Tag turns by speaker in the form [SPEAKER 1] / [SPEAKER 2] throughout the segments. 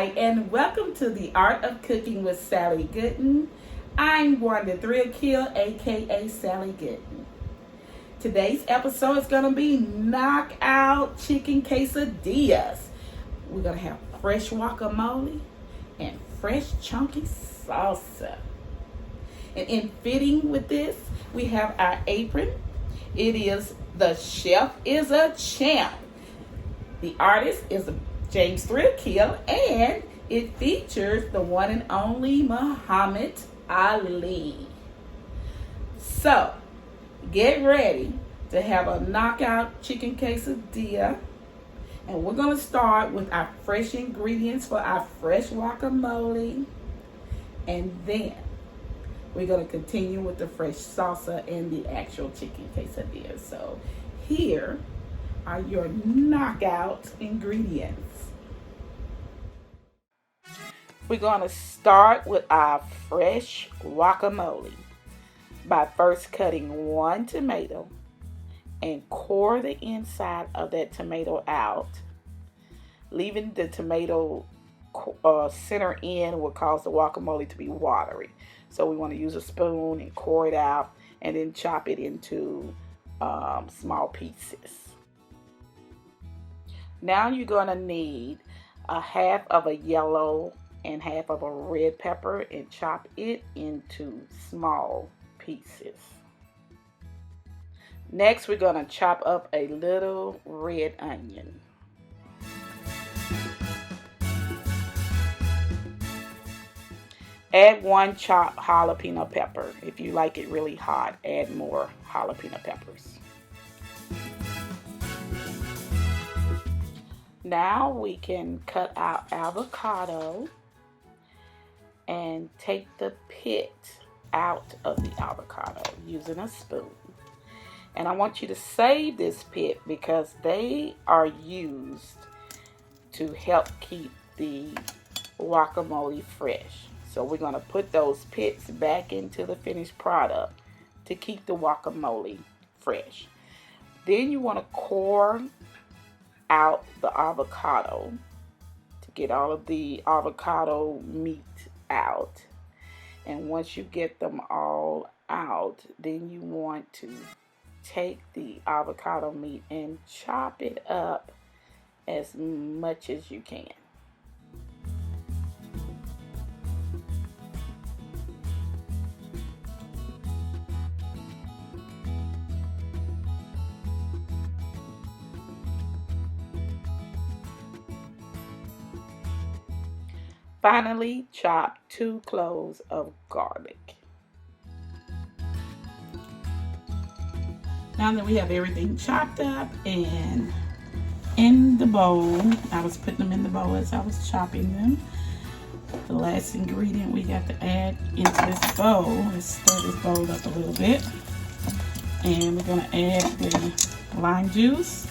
[SPEAKER 1] Hi, and welcome to the Art of Cooking with Sally Gooden. I'm Wanda Threalkill, aka Sally Gooden. Today's episode is going to be knockout chicken quesadillas. We're going to have fresh guacamole and fresh chunky salsa. And in fitting with this, we have our apron. It is The Chef is a Champ. The artist is James Threalkill, and it features the one and only Muhammad Ali. So, get ready to have a knockout chicken quesadilla. And we're going to start with our fresh ingredients for our fresh guacamole. And then we're going to continue with the fresh salsa and the actual chicken quesadilla. So, here are your knockout ingredients. We're going to start with our fresh guacamole by first cutting one tomato and core the inside of that tomato out. Leaving the tomato center in will cause the guacamole to be watery. So we want to use a spoon and core it out and then chop it into small pieces. Now you're going to need a half of a yellow and half of a red pepper and chop it into small pieces. Next, we're going to chop up a little red onion. Add one chopped jalapeno pepper. If you like it really hot, add more jalapeno peppers. Now we can cut our avocado and take the pit out of the avocado using a spoon. And I want you to save this pit because they are used to help keep the guacamole fresh. So we're going to put those pits back into the finished product to keep the guacamole fresh. Then you want to core out the avocado to get all of the avocado meat out. And once you get them all out, then you want to take the avocado meat and chop it up as much as you can. Finally, chop 2 cloves of garlic. Now that we have everything chopped up and in the bowl, I was putting them in the bowl as I was chopping them. The last ingredient we got to add into this bowl, let's stir this bowl up a little bit. And we're going to add the lime juice.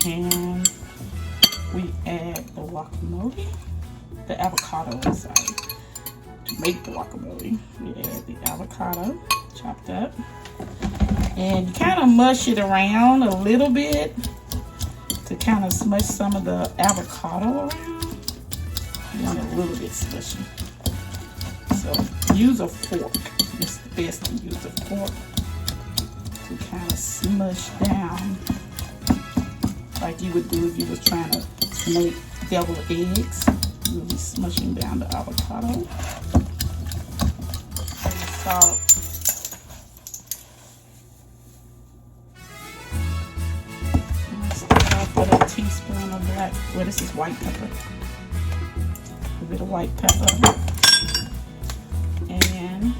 [SPEAKER 1] And we add the guacamole, the avocado, I'm sorry. To make the guacamole, we add the avocado chopped up. And you kind of mush it around a little bit to kind of smush some of the avocado around. You want it a little bit smushy. So use a fork. It's best to use a fork to kind of smush down like you would do if you was trying to make deviled eggs. You'll be smushing down the avocado. Salt. Start off with a teaspoon of black. Well, this is white pepper. A bit of white pepper. And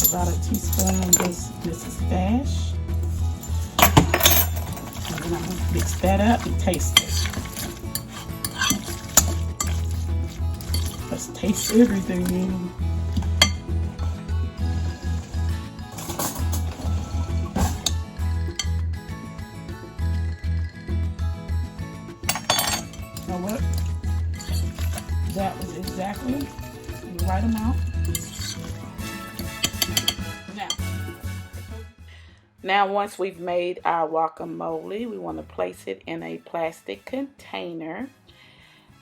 [SPEAKER 1] about a teaspoon of this is dash. And I'm going to mix that up and taste it. Let's taste everything. You know what? That was exactly the right amount. Now, once we've made our guacamole, we want to place it in a plastic container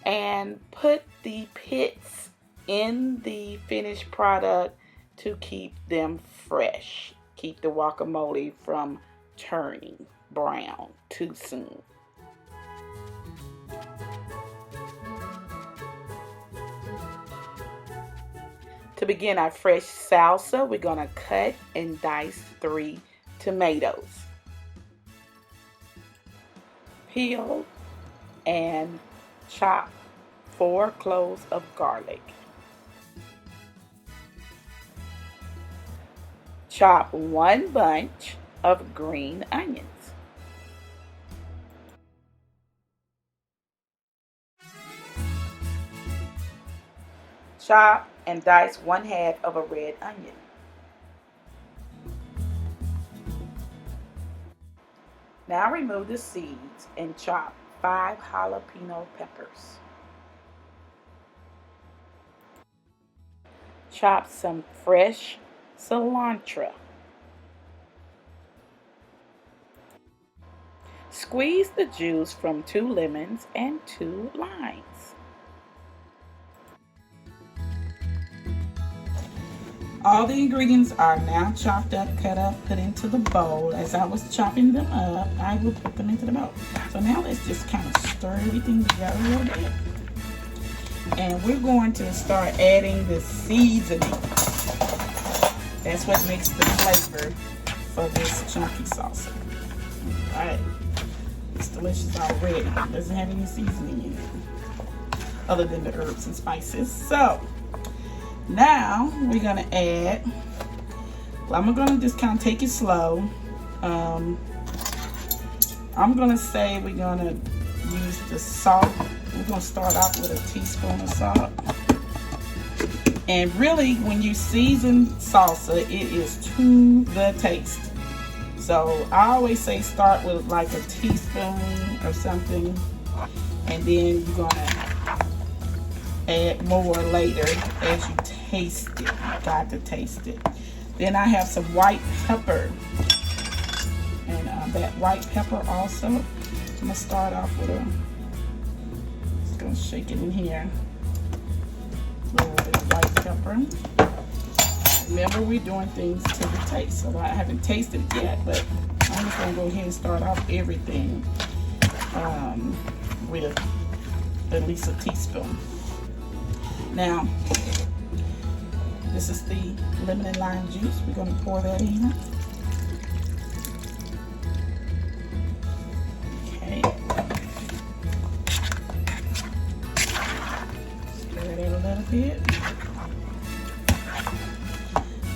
[SPEAKER 1] and put the pits in the finished product to keep them fresh. Keep the guacamole from turning brown too soon. To begin our fresh salsa, we're going to cut and dice 3 tomatoes. Peel and chop 4 cloves of garlic. Chop 1 bunch of green onions. Chop and dice 1/2 of a red onion. Now remove the seeds and chop 5 jalapeno peppers. Chop some fresh cilantro. Squeeze the juice from 2 lemons and 2 limes. All the ingredients are now chopped up, cut up, put into the bowl. As I was chopping them up, I will put them into the bowl. So now let's just kind of stir everything together a little bit. And we're going to start adding the seasoning. That's what makes the flavor for this chunky salsa. All right, it's delicious already. It doesn't have any seasoning in it, other than the herbs and spices. So now we're gonna add, I'm gonna just kind of take it slow. I'm gonna say we're gonna use the salt. We're gonna start off with a teaspoon of salt. And really, when you season salsa, it is to the taste. So I always say start with like a teaspoon or something, and then you're gonna add more later as you taste it. You got to taste it. Then I have some white pepper, and that white pepper also. I'm gonna start off with just gonna shake it in here. A little bit of white pepper. Remember, we're doing things to the taste, so I haven't tasted it yet, but I'm just gonna go ahead and start off everything with at least a teaspoon. Now, this is the lemon and lime juice. We're going to pour that in. Okay. Stir it a little bit.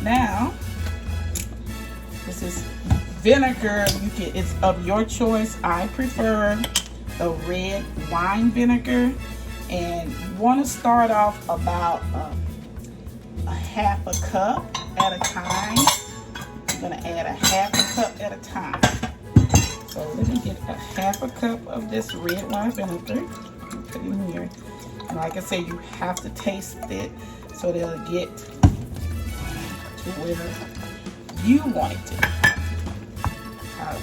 [SPEAKER 1] Now, this is vinegar. It's of your choice. I prefer the red wine vinegar. And you want to start off about a 1/2 cup at a time. I'm going to add a 1/2 cup at a time. So let me get a 1/2 cup of this red wine vinegar. Put it in here. And like I said, you have to taste it so they'll get to where you want it to.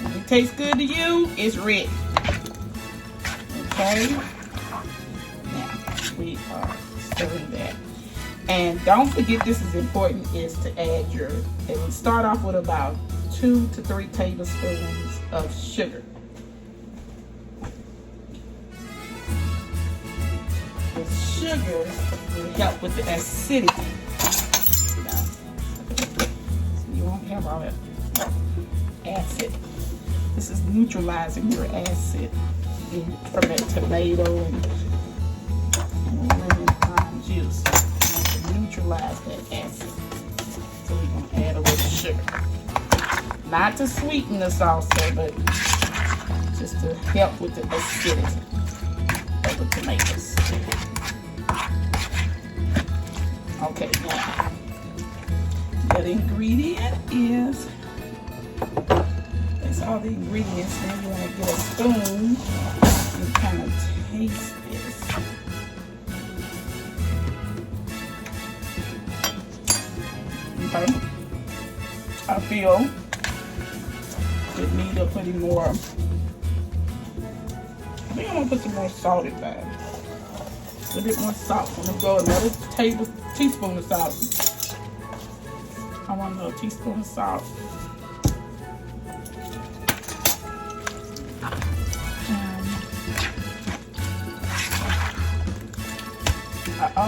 [SPEAKER 1] When it tastes good to you, it's ready. Okay? We are stirring that. And don't forget, this is important, is to add and start off with about 2 to 3 tablespoons of sugar. The sugar will help with the acidity. So you won't have all that acid. This is neutralizing your acid from that tomato and lemon lime juice. To neutralize that acid. So we're going to add a little sugar. Not to sweeten the salsa, but just to help with the acidity of the tomatoes. Okay, now the ingredient is, that's all the ingredients. Then you want to get a spoon and kind of taste this. Okay. I feel in need of putting more. I think I'm gonna put some more salt in that. A little bit more salt. I'm gonna go another teaspoon of salt. I want a little teaspoon of salt. I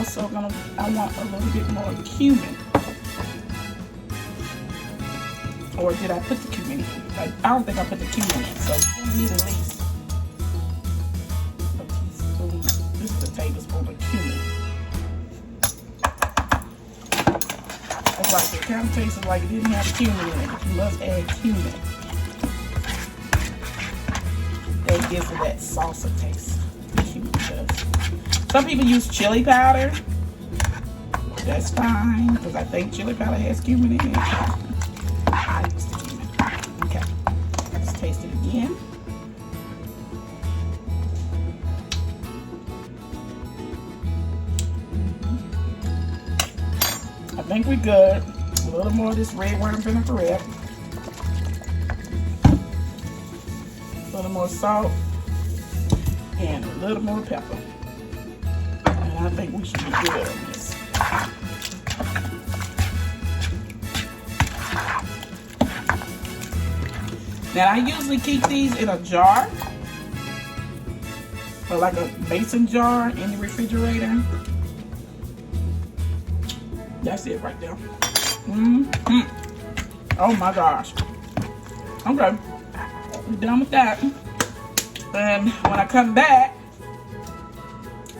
[SPEAKER 1] want a little bit more cumin. Or did I put the cumin in? I don't think I put the cumin in, so we need at least a teaspoon, just a tablespoon of cumin. It's like it kind of tastes like it didn't have the cumin in it. You must add cumin. That gives it that salsa taste. Cumin does. Some people use chili powder. That's fine, because I think chili powder has cumin in it. I use the cumin. Okay, let's taste it again. I think we're good. A little more of this red wine vinaigrette. A little more salt. And a little more pepper. And I think we should be good on this. Now I usually keep these in a jar, or like a mason jar in the refrigerator. That's it right there. Oh my gosh. Okay, we're done with that. And when I come back,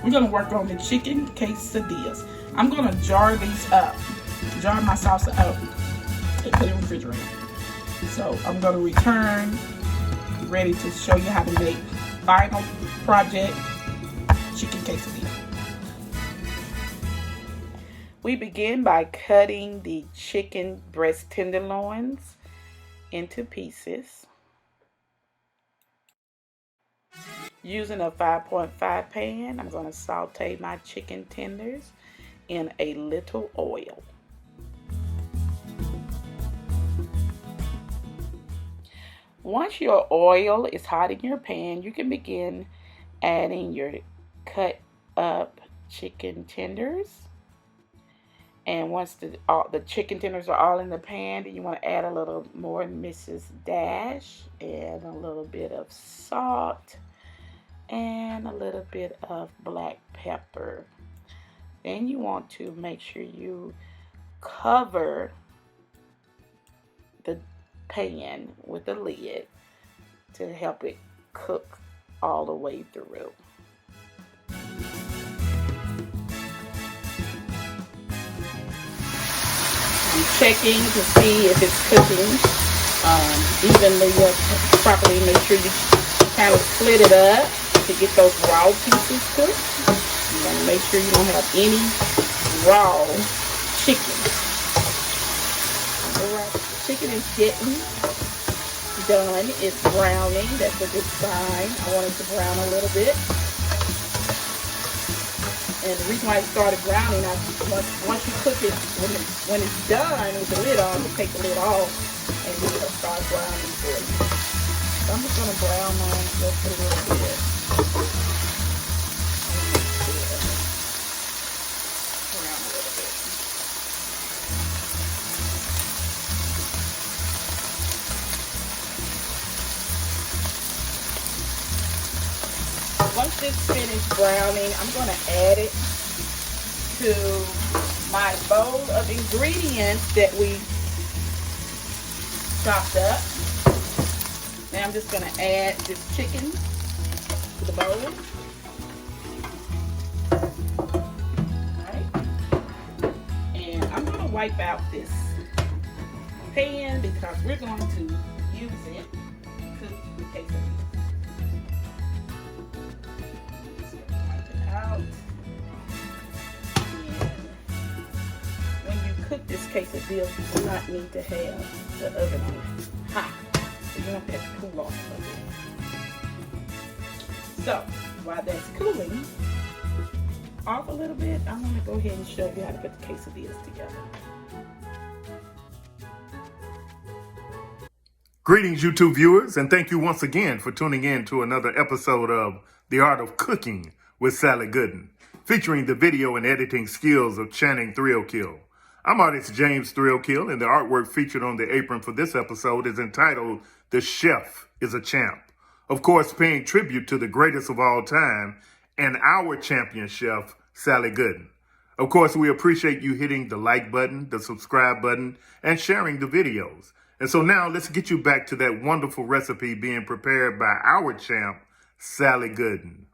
[SPEAKER 1] we're gonna work on the chicken quesadillas. I'm gonna jar these up, jar my salsa up, and put it in the refrigerator. So I'm gonna return, ready to show you how to make final project chicken quesadilla. We begin by cutting the chicken breast tenderloins into pieces. Using a 5.5 pan, I'm going to saute my chicken tenders in a little oil. Once your oil is hot in your pan, you can begin adding your cut up chicken tenders. And once the chicken tenders are all in the pan, then you want to add a little more Mrs. Dash and a little bit of salt and a little bit of black pepper. Then you want to make sure you cover the pan with a lid to help it cook all the way through. I'm checking to see if it's cooking evenly or properly. Make sure you kind of split it up to get those raw pieces cooked. You want to make sure you don't have any raw chicken. Alright, chicken is getting done. It's browning. That's a good sign. I want it to brown a little bit. And the reason why it started browning, once you cook it, when it's done with the lid on, you take the lid off and it'll start browning for you. So I'm just going to brown mine just a little bit. Brown a little bit. Once it's finished browning, I'm going to add it to my bowl of ingredients that we chopped up. Now I'm just going to add this chicken to the bowl. Alright. And I'm going to wipe out this pan because we're going to use it to cook the quesadilla. Out. And when you cook this quesadilla, you do not need to have the oven on hot. So you want that to cool off a little bit. So while that's cooling off a little bit, I'm going to go ahead and show you how to put the quesadillas together.
[SPEAKER 2] Greetings, YouTube viewers, and thank you once again for tuning in to another episode of The Art of Cooking with Sally Gooden, featuring the video and editing skills of Channing Threalkill. I'm artist James Threalkill, and the artwork featured on the apron for this episode is entitled The Chef is a Champ. Of course, paying tribute to the greatest of all time and our champion chef, Sally Gooden. Of course, we appreciate you hitting the like button, the subscribe button, and sharing the videos. And so now let's get you back to that wonderful recipe being prepared by our champ, Sally Gooden.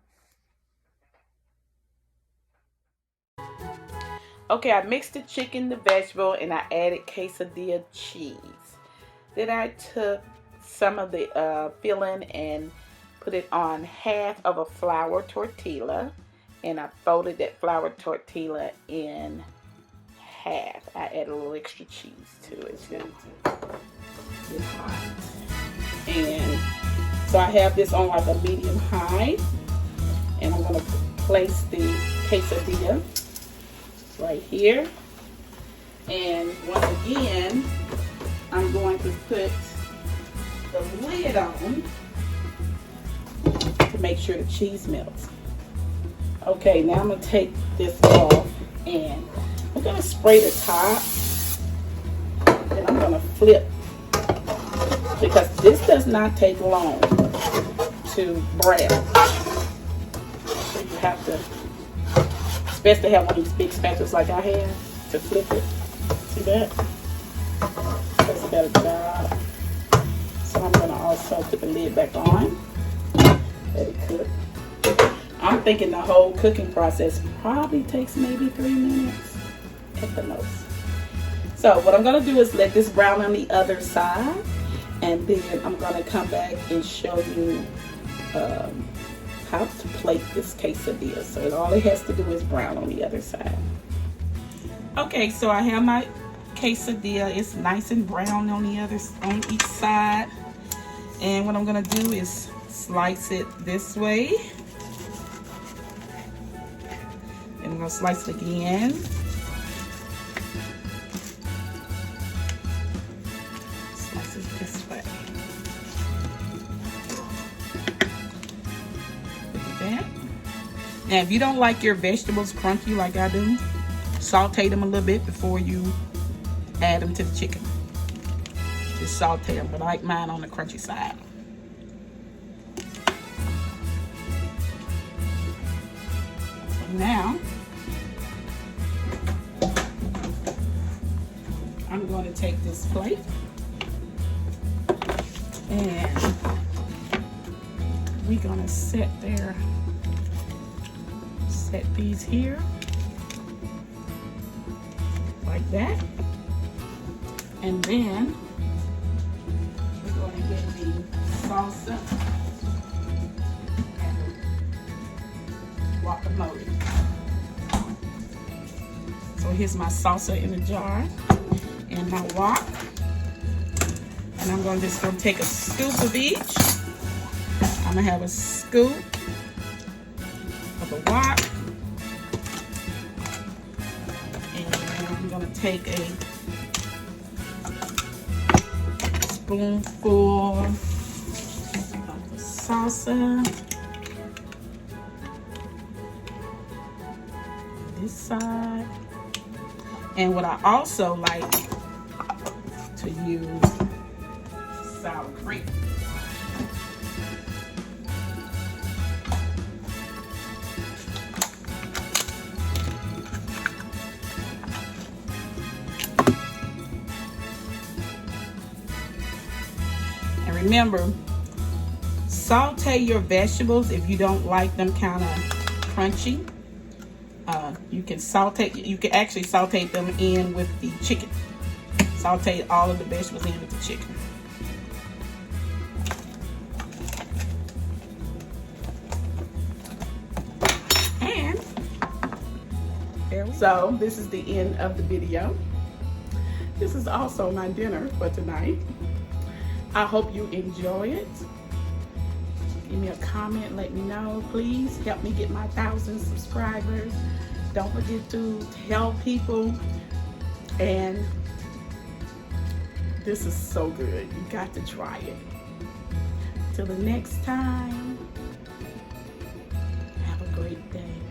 [SPEAKER 1] Okay, I mixed the chicken, the vegetable, and I added quesadilla cheese. Then I took some of the filling and put it on half of a flour tortilla. And I folded that flour tortilla in half. I added a little extra cheese to it too. And so I have this on like a medium high, and I'm going to place the quesadilla right here. And once again, I'm going to put the lid on to make sure the cheese melts. Okay, now I'm going to take this off, and I'm going to spray the top, and I'm going to flip, because this does not take long to brown. So you have to, it's best to have one of these big spatulas like I have to flip it. See that? That's a better job. So I'm going to also put the lid back on. Let it cook. I'm thinking the whole cooking process probably takes maybe 3 minutes at the most. So what I'm going to do is let this brown on the other side, and then I'm going to come back and show you how to plate this quesadilla. So all it has to do is brown on the other side. Okay, so I have my quesadilla. It's nice and brown on each side. And what I'm going to do is slice it this way. And I'm going to slice it again. Slice it this way. Look at that. Now, if you don't like your vegetables crunchy like I do, saute them a little bit before you add them to the chicken. Just saute them, but I like mine on the crunchy side. So now, I'm going to take this plate and we're going to set these here like that, and then we're going to get the salsa and the guacamole. So here's my salsa in a jar and my guac, and I'm just going to take a scoop of each. I'm going to have a scoop of the guac, and I'm going to take a spoonful of the salsa this side. And what I also like to use sour cream. And remember, saute your vegetables if you don't like them kind of crunchy. You can actually saute them in with the chicken. Saute all of the vegetables in with the chicken. And so this is the end of the video. This is also my dinner for tonight. I hope you enjoy it. Give me a comment, let me know. Please help me get my 1,000 subscribers. Don't forget to tell people, and This is so good. You got to try it. Till the next time, have a great day.